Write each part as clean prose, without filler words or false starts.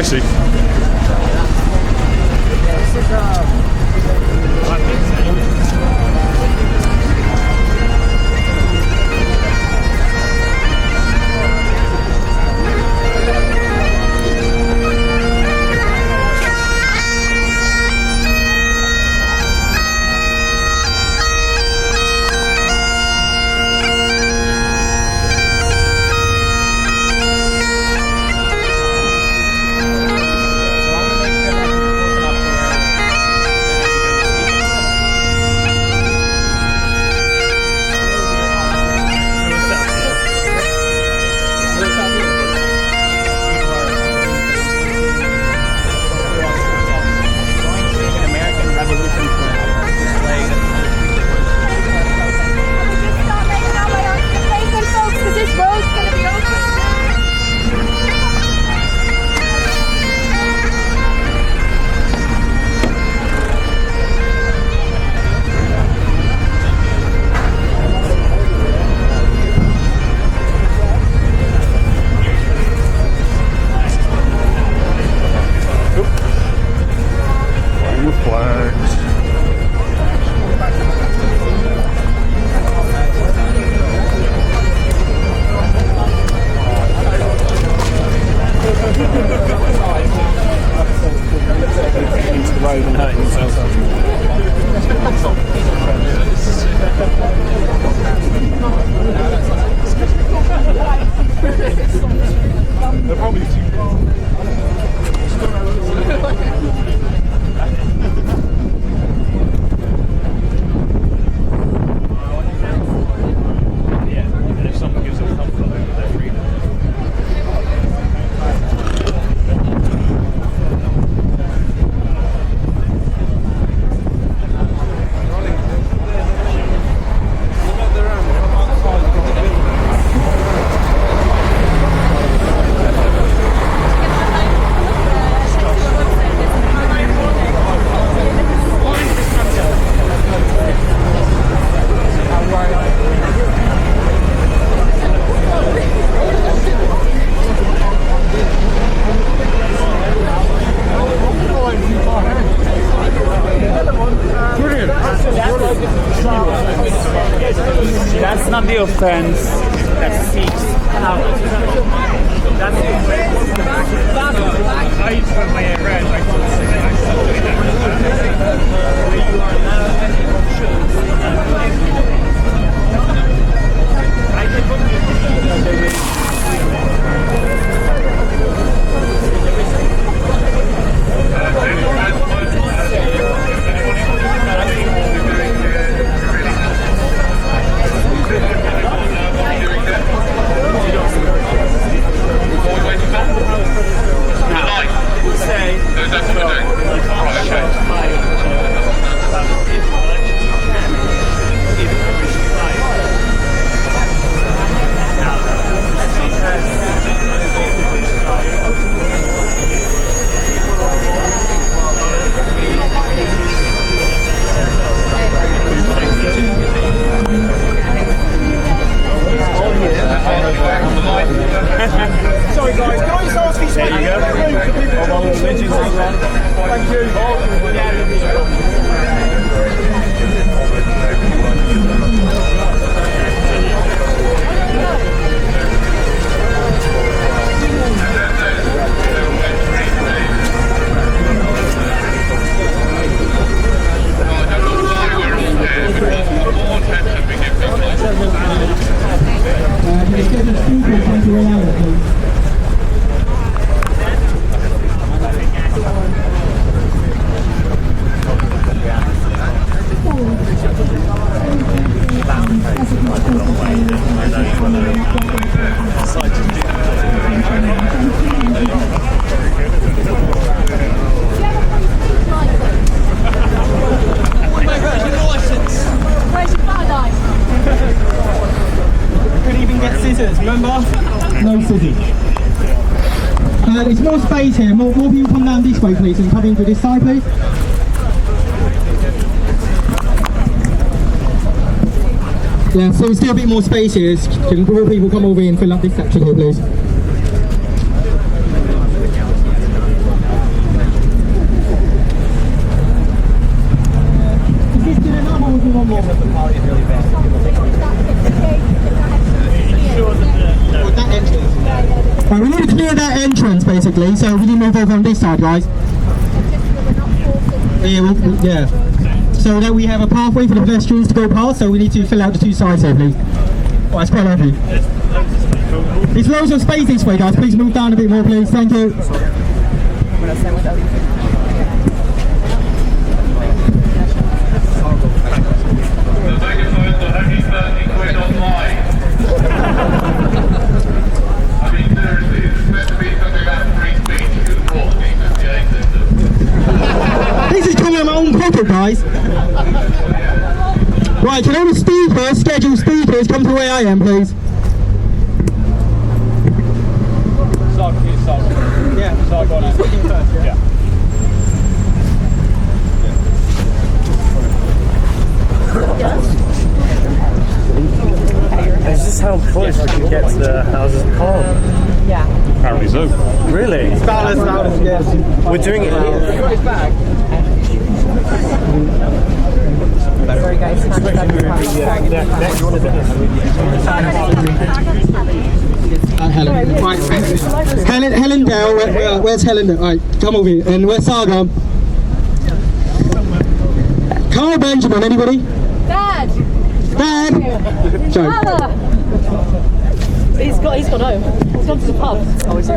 spicy. That's not the offense. That's seeks out. That's the offense. I used to put my hair red. Sorry guys, can I just ask you something? Thank you. Remember? No scissors. There's more space here. More people come down this way, please, and come into this side, please. Yeah, so there's still a bit more space here. Can more people come over and fill up this section here, please? near that entrance basically, so we need to move over on this side, guys. Yeah. So that we have a pathway for the pedestrians to go past, so we need to fill out the two sides here, please. Oh, it's quite lovely. There's loads of space this way, guys. Please move down a bit more, please. Thank you. This is coming out of my own pocket, guys. Right, can all the speakers, scheduled speakers, come to where I am, please? Yeah, so go on. Yeah. Is this how close we can get to the Houses of Parliament? Yeah. Apparently so. Really? Yes. We're doing it here. Sorry guys, Helen. Right. Helen Dale, where's Helen Dale? Right, come over here. And where's Sargon? Carl Benjamin, anybody? Dad! Dad! Sorry. Father! He's gone home. He's gone to the pub. Oh, is he?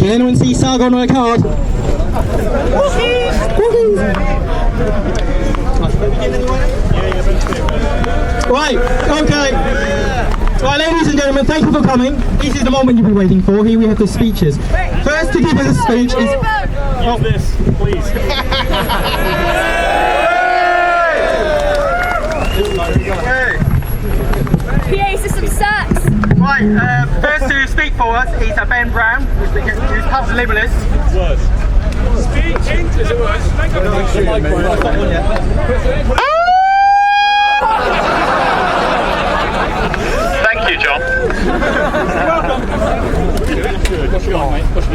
Can anyone see Sargon on a card? Right, okay. Right, ladies and gentlemen, thank you for coming. This is the moment you've been waiting for. Here we have the speeches. First to give us a speech is... Use this, please. PA system sucks. Right, first to speak for us is Ben Brown, who's pub's liberalist. Worse. Speak into the words. Thank you, John. Push it on, mate. Push it.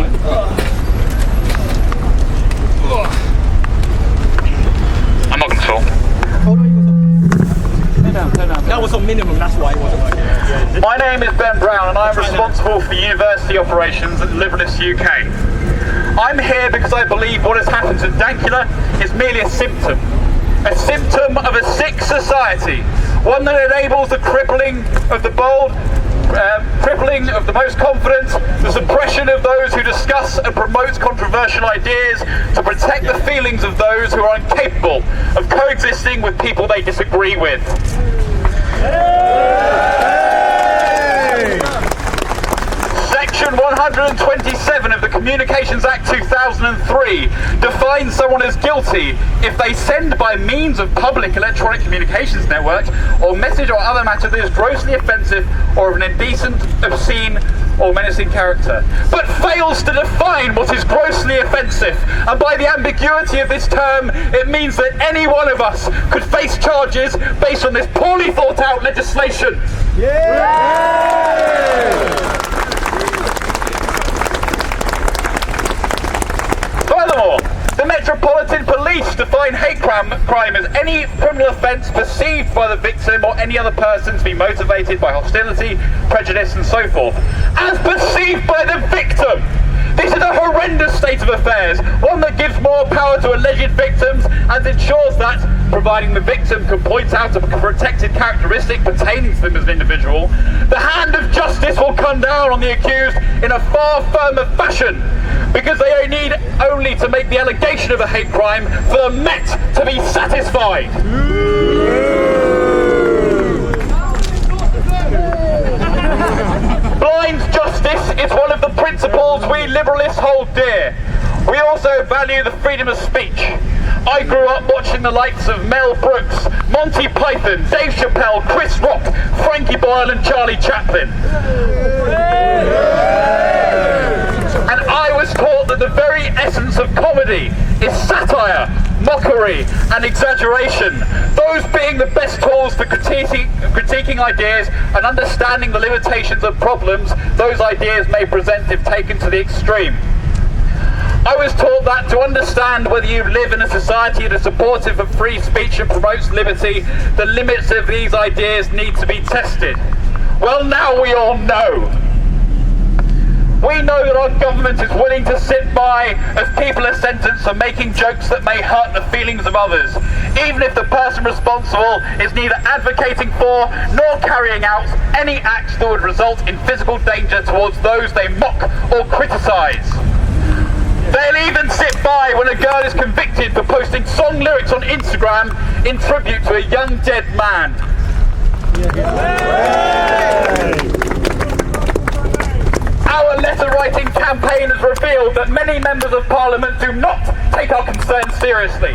I'm not going to talk. That was on minimum, that's why it wasn't working. My name is Ben Brown and I am responsible for university operations at Liberalist UK. I'm here because I believe what has happened to Dankula is merely a symptom of a sick society, one that enables the crippling of the bold, crippling of the most confident, the suppression of those who discuss and promote controversial ideas, to protect the feelings of those who are incapable of coexisting with people they disagree with. Section 127 of the Communications Act 2003 defines someone as guilty if they send by means of public electronic communications network or message or other matter that is grossly offensive or of an indecent, obscene or menacing character, but fails to define what is grossly offensive. And by the ambiguity of this term, it means that any one of us could face charges based on this poorly thought out legislation. Furthermore, the Metropolitan Police define hate crime as any criminal offence perceived by the victim or any other person to be motivated by hostility, prejudice and so forth, as perceived by the victim. This is a horrendous state of affairs, one that gives more power to alleged victims and ensures that, providing the victim can point out a protected characteristic pertaining to them as an individual, the hand of justice will come down on the accused in a far firmer fashion, because they need only to make the allegation of a hate crime for the Met to be satisfied. Blind justice is one of the principles we liberalists hold dear. We also value the freedom of speech. I grew up watching the likes of Mel Brooks, Monty Python, Dave Chappelle, Chris Rock, Frankie Boyle and Charlie Chaplin. And I was taught that the very essence of comedy is satire, mockery and exaggeration, those being the best tools for critiquing ideas and understanding the limitations of problems those ideas may present if taken to the extreme. I was taught that to understand whether you live in a society that is supportive of free speech and promotes liberty, the limits of these ideas need to be tested. Well, now we all know. We know that our government is willing to sit by as people are sentenced for making jokes that may hurt the feelings of others, even if the person responsible is neither advocating for nor carrying out any acts that would result in physical danger towards those they mock or criticise. They'll even sit by when a girl is convicted for posting song lyrics on Instagram in tribute to a young dead man. Our letter-writing campaign has revealed that many members of Parliament do not take our concerns seriously.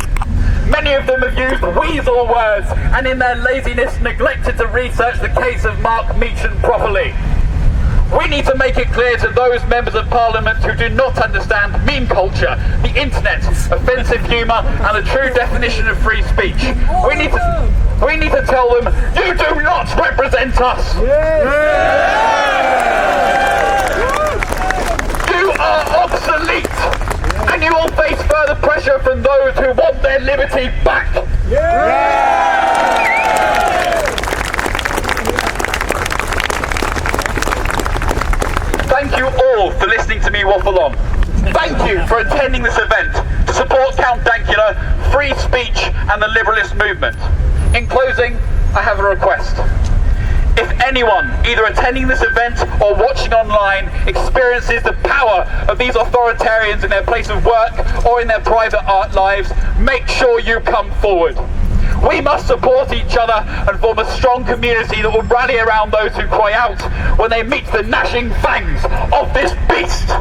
Many of them have used weasel words and in their laziness neglected to research the case of Mark Meacham properly. We need to make it clear to those members of Parliament who do not understand meme culture, the internet, offensive humour and the true definition of free speech. We need to tell them, you do not represent us! You are obsolete, and you will face further pressure from those who want their liberty back. Thank you all for listening to me waffle on. Thank you for attending this event to support Count Dankula, free speech and the liberalist movement. In closing, I have a request. If anyone, either attending this event or watching online, experiences the power of these authoritarians in their place of work or in their private art lives, make sure you come forward. We must support each other and form a strong community that will rally around those who cry out when they meet the gnashing fangs of this beast.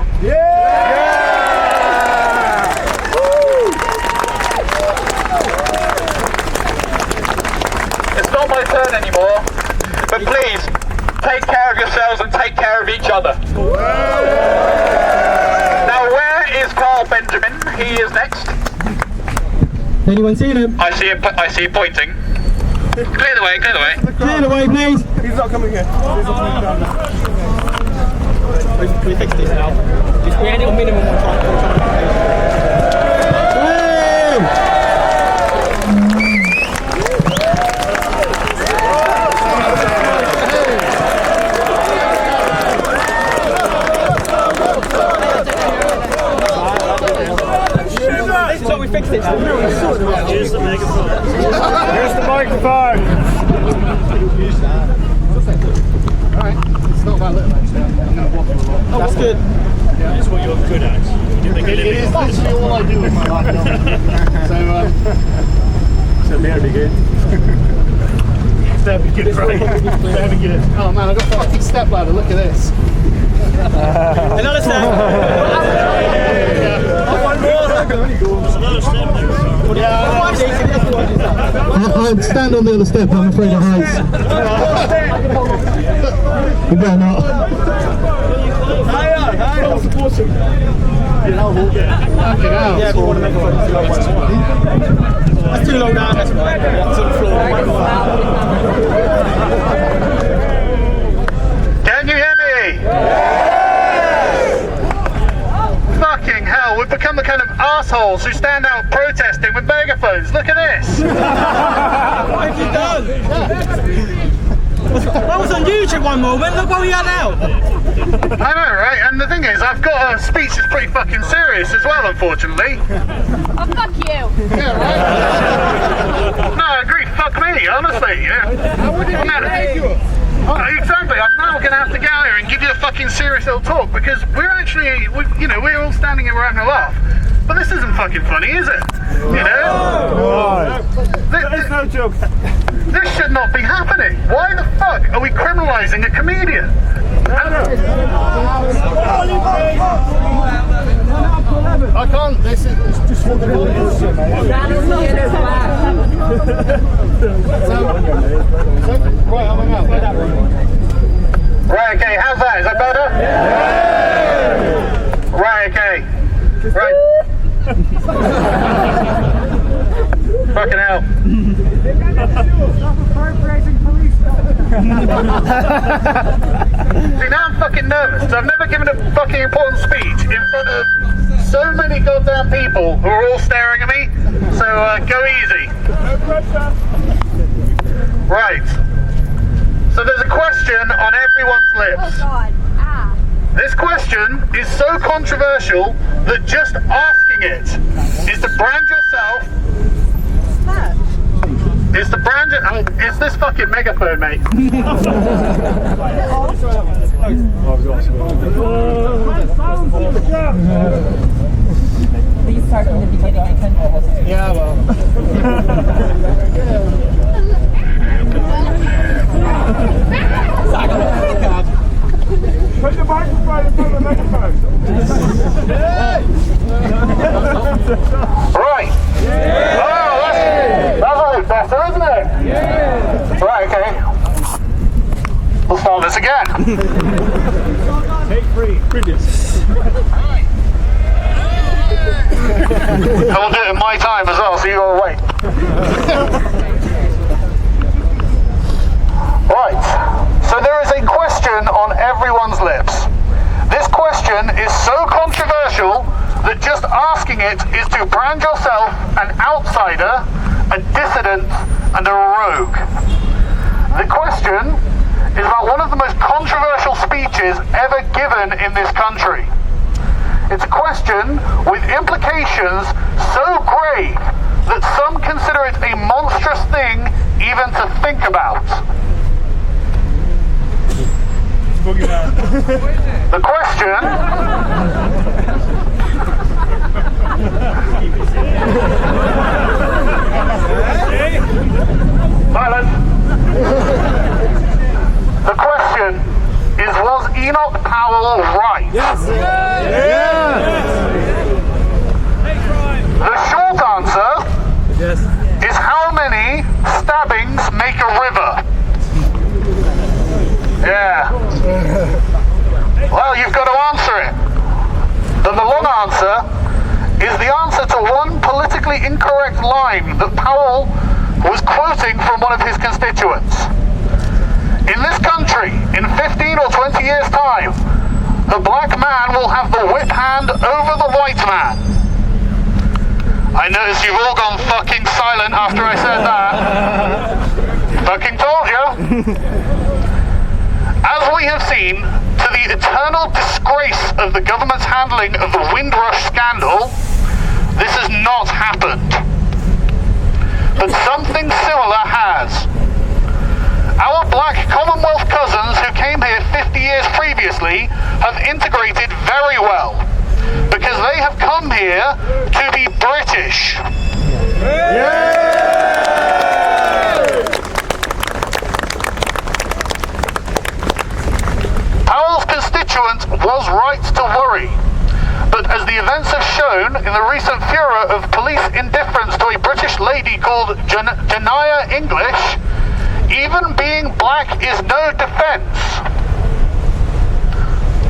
It's not my turn anymore. But please, take care of yourselves and take care of each other. Now, where is Carl Benjamin? He is next. Anyone seen him? I see you pointing. Clear the way, clear the way. Clear the way, please. He's not coming here. We fixed this now. Just we had it on minimum one time. So we fixed it. Here's the megaphone. Here's the microphone. Alright, it's not that little actually. I'm going to waffle a lot. Oh, that's good. Yeah, it's what you're good at. You make a It living. is literally all I do with my life now. So that'd be good. That'd be good, right? That'd be good. Oh man, I've got a fucking step ladder, look at this. Another step. I'd stand on the other step, I'm afraid of heights. You better not. Yeah, but want to make that's too low down, that's right. To the floor. Can you hear me? Fucking hell, we've become the kind of assholes who stand out protesting with megaphones. Look at this. What have you done? That was on YouTube one moment, look what we are now. I know, right? And the thing is, I've got a speech that's pretty fucking serious as well, unfortunately. Oh, fuck you. yeah, right? No, I agree, fuck me, honestly, yeah. How would it make you? Exactly, I'm now going to have to get out here and give you a fucking serious little talk because we're actually, we're all standing here, we're having a laugh. But this isn't fucking funny, is it? You know? There's no joke. This should not be happening. Why the fuck are we criminalising a comedian? I can't, this is just what the bullshit, mate. Right, I'm out. Right, okay, how's that? Is that better? Yeah. Right, okay. Right. Fucking hell. See, now I'm fucking nervous because I've never given a fucking important speech in front of so many goddamn people who are all staring at me. So go easy. Right. So there's a question on everyone's lips. God. Ah. This question is so controversial that just asking it is to brand yourself. Is to brand it. It's this fucking megaphone, mate. These start from the beginning, I can Yeah, well. Put the microphone in front of the megaphone. Right. Oh, that's a bit better, isn't it? Right, okay. We'll start this again. Take 3. Brilliant. And we'll do it in my time as well, so you gotta wait. Right, so there is a question on everyone's lips. This question is so controversial that just asking it is to brand yourself an outsider, a dissident, and a rogue. The question is about one of the most controversial speeches ever given in this country. It's a question with implications so grave that some consider it a monstrous thing even to think about. The question silence. The question is, was Enoch Powell right? Yes. The short answer is, how many stabbings make a river? Yeah. Well, you've got to answer it. Then the long answer is the answer to one politically incorrect line that Powell was quoting from one of his constituents. In this country, in 15 or 20 years' time, the black man will have the whip hand over the white man. I notice you've all gone fucking silent after I said that. Fucking told you. As we have seen, to the eternal disgrace of the government's handling of the Windrush scandal, this has not happened. But something similar has. Our black Commonwealth cousins who came here 50 years previously have integrated very well, because they have come here to be British. Powell's constituent was right to worry, but as the events have shown in the recent furor of police indifference to a British lady called Janaya English, even being black is no defence.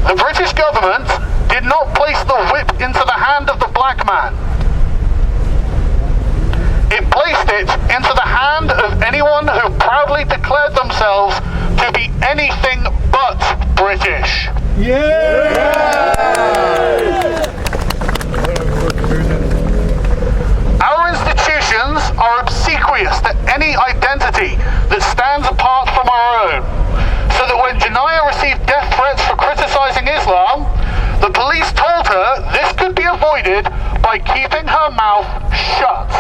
The British government did not place the whip into the hand of the black man. It placed it into the hand of anyone who proudly declared themselves to be anything but British. Our institutions are obsequious to any identity that stands apart from our own, so that when Janaya received death threats for criticising Islam, the police told her this could be avoided by keeping her mouth shut.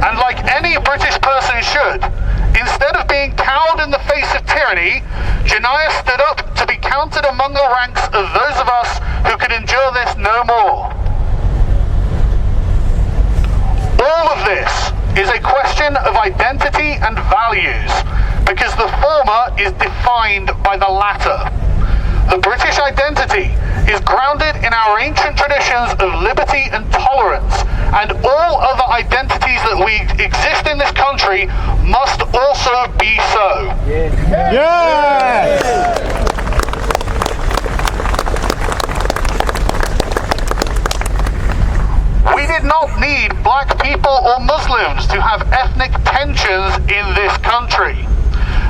And like any British person should, instead of being cowed in the face of tyranny, Janaya stood up to be counted among the ranks of those of us who could endure this no more. All of this is a question of identity and values, because the former is defined by the latter. The British identity is grounded in our ancient traditions of liberty and tolerance, and all other identities that we exist in this country must also be so. We did not need black people or Muslims to have ethnic tensions in this country.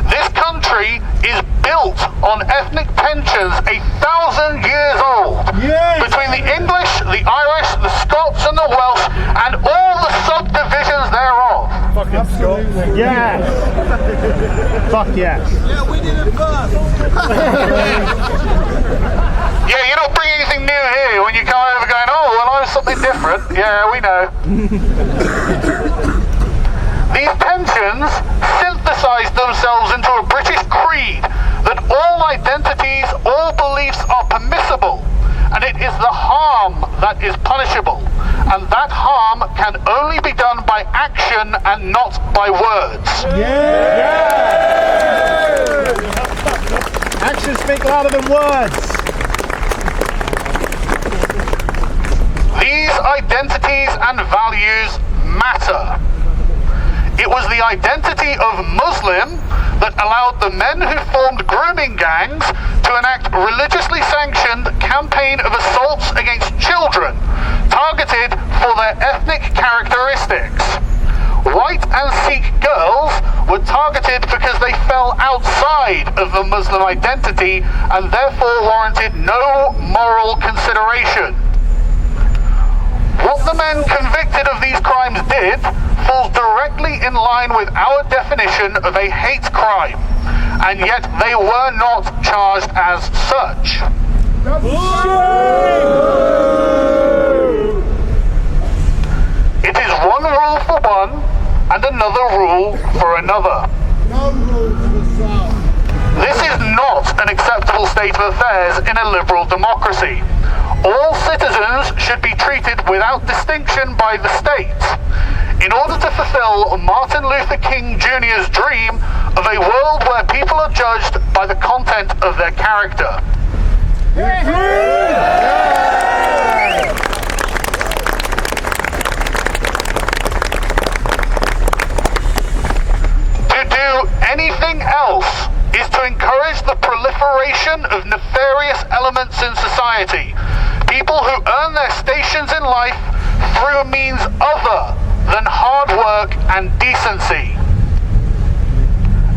This country is built on ethnic tensions 1,000 years old between the English, the Irish, the Scots and the Welsh and all the subdivisions thereof. Yes! Fuck yes. Yeah, we did it first. Yeah, you don't bring anything new here when you come over going, oh, well, I was something different. Yeah, we know. These pensions synthesized themselves into a British creed that all identities, all beliefs are permissible, and it is the harm that is punishable, and that harm can only be done by action and not by words. Actions speak louder than words. These identities and values matter. It was the identity of Muslim that allowed the men who formed grooming gangs to enact religiously sanctioned campaign of assaults against children, targeted for their ethnic characteristics. White and Sikh girls were targeted because they fell outside of the Muslim identity and therefore warranted no moral consideration. What the men convicted of these crimes did falls directly in line with our definition of a hate crime, and yet they were not charged as such. It is one rule for one and another rule for another. This is not an acceptable state of affairs in a liberal democracy. All citizens should be treated without distinction by the state, in order to fulfill Martin Luther King Jr.'s dream of a world where people are judged by the content of their character. To do anything else is to encourage the proliferation of nefarious elements in society. People who earn their stations in life through means other than hard work and decency.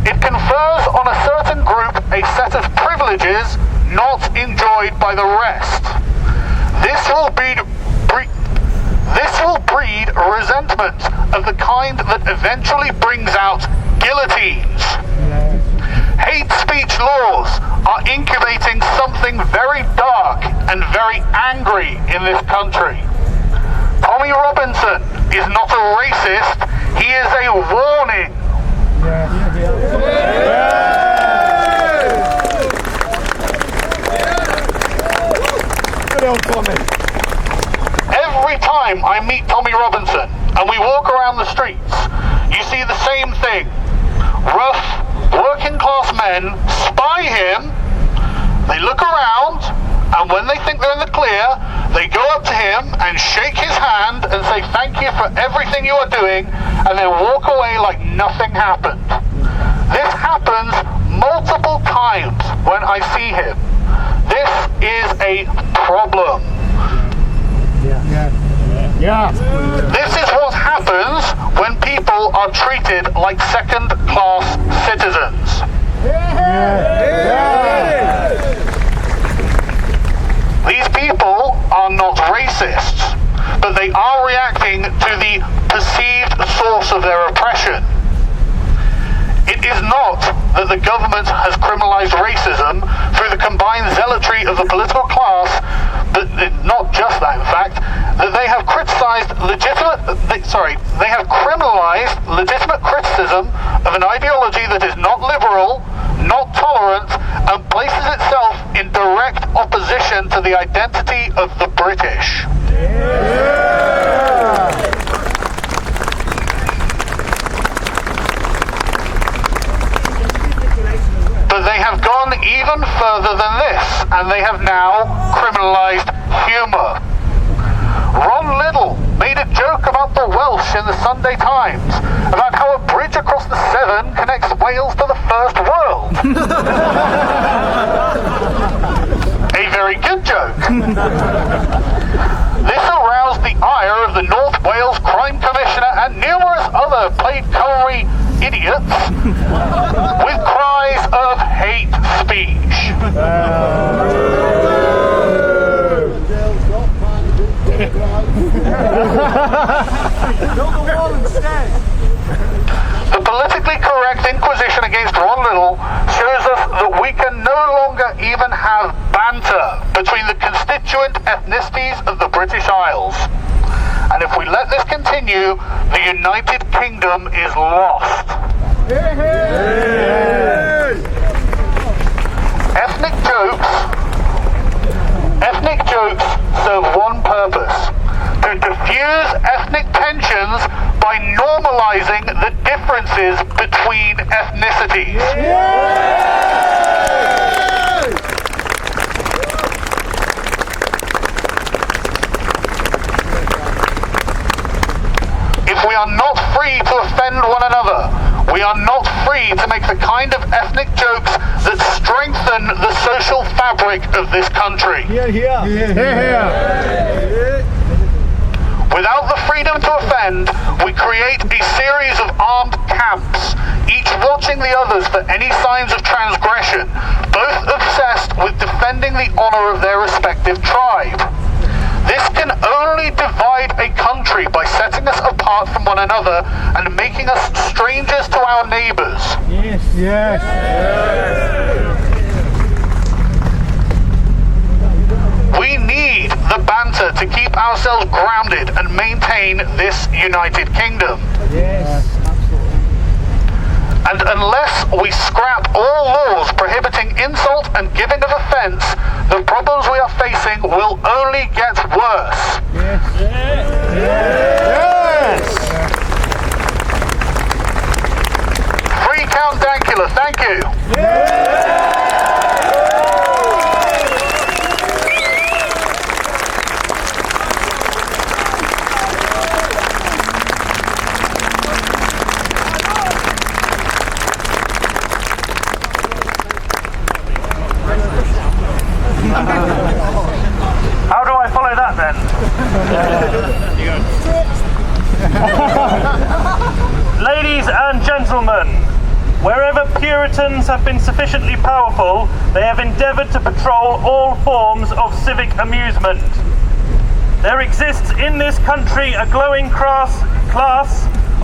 It confers on a certain group a set of privileges not enjoyed by the rest. This will breed resentment of the kind that eventually brings out guillotines. Hate speech laws are incubating something very dark and very angry in this country. Tommy Robinson is not a racist, he is a warning. Good old Tommy. Every time I meet Tommy Robinson and we walk around the streets, you see the same thing. Rough, working class men spy him, they look around, and when they think they're in the clear, they go up to him and shake his hand and say thank you for everything you are doing, and then walk away like nothing happened. This happens multiple times when I see him. This is a problem. Yeah. This is what happens when people are treated like second-class citizens. These people are not racists, but they are reacting to the perceived source of their oppression. It is not that the government has criminalized racism through the combined zealotry of the political class, but not just that, in fact, that they have they have criminalized legitimate criticism of an ideology that is not liberal, not tolerant, and places itself in direct opposition to the identity of the British. But they have gone even further than this, and they have now criminalized humour. Ron Liddell made a joke about the Welsh in the Sunday Times, about how a bridge across the Severn connects Wales to the First World. A very good joke. This aroused the ire of the North Wales Crime Commissioner and numerous other plaid cutlery idiots with cries of hate speech. direct inquisition against Ron Little shows us that we can no longer even have banter between the constituent ethnicities of the British Isles. And if we let this continue, the United Kingdom is lost. Ethnic jokes serve one purpose: to diffuse ethnic tensions by normalizing the differences between ethnicities. If we are not free to offend one another, we are not free to make the kind of ethnic jokes that strengthen the social fabric of this country. Without the freedom to offend, we create a series of armed camps, each watching the others for any signs of transgression, both obsessed with defending the honor of their respective tribe. This can only divide a country by setting us apart from one another and making us strangers to our neighbours. We need the banter to keep ourselves grounded and maintain this United Kingdom. And unless we scrap all laws prohibiting insult and giving of offence, the problems we are facing will only get worse. Free Count Dankula, thank you. How do I follow that then? Ladies and gentlemen, wherever Puritans have been sufficiently powerful, they have endeavoured to patrol all forms of civic amusement. There exists in this country a glowing class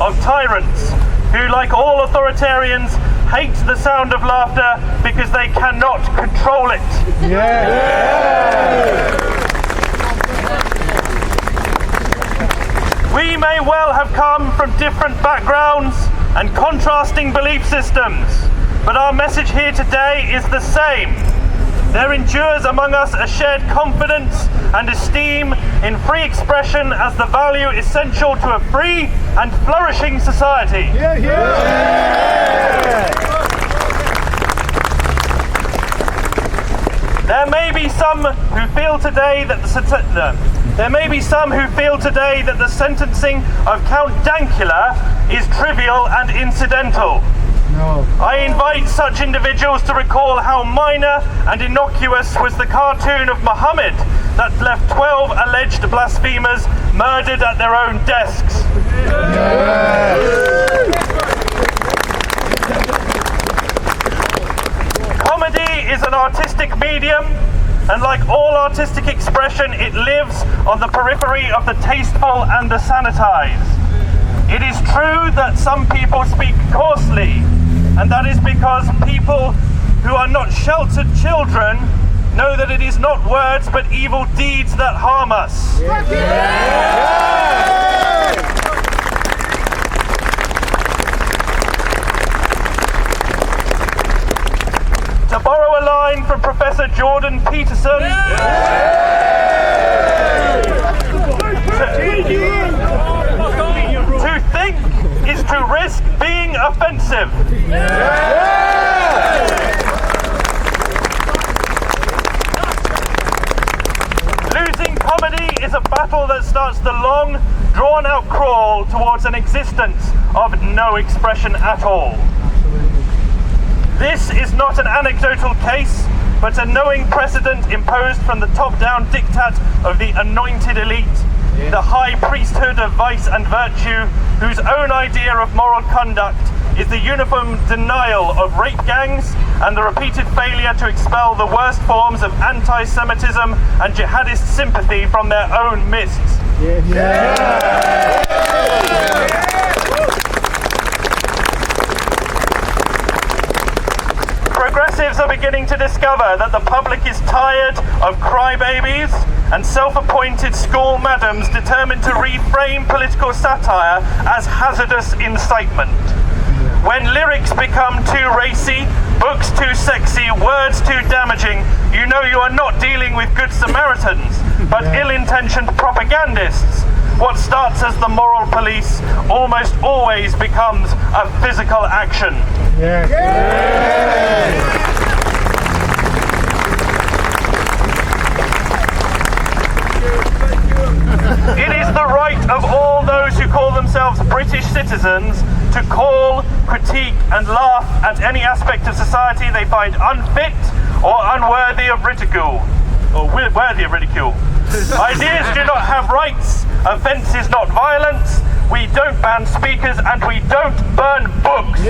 of tyrants who, like all authoritarians, hate the sound of laughter because they cannot control it. We may well have come from different backgrounds and contrasting belief systems, but our message here today is the same. There endures among us a shared confidence and esteem in free expression as the value essential to a free and flourishing society. There may be some who feel today that the sentencing of Count Dankula is trivial and incidental. I invite such individuals to recall how minor and innocuous was the cartoon of Muhammad that left 12 alleged blasphemers murdered at their own desks. Comedy is an artistic medium, and like all artistic expression, it lives on the periphery of the tasteful and the sanitized. It is true that some people speak coarsely, and that is because people who are not sheltered children know that it is not words but evil deeds that harm us. To borrow a line from Professor Jordan Peterson, to think is to risk being offensive. Losing comedy is a battle that starts the long, drawn-out crawl towards an existence of no expression at all. This is not an anecdotal case, but a knowing precedent imposed from the top-down diktat of the anointed elite, the high priesthood of vice and virtue, whose own idea of moral conduct is the uniform denial of rape gangs and the repeated failure to expel the worst forms of anti-Semitism and jihadist sympathy from their own midst. beginning to discover that the public is tired of crybabies and self-appointed school madams determined to reframe political satire as hazardous incitement. When lyrics become too racy, books too sexy, words too damaging, you know you are not dealing with good Samaritans, but ill-intentioned propagandists. What starts as the moral police almost always becomes a physical action. It is the right of all those who call themselves British citizens to call, critique and laugh at any aspect of society they find unfit or unworthy of ridicule, or worthy of ridicule. Ideas do not have rights, offence is not violence, we don't ban speakers and we don't burn books.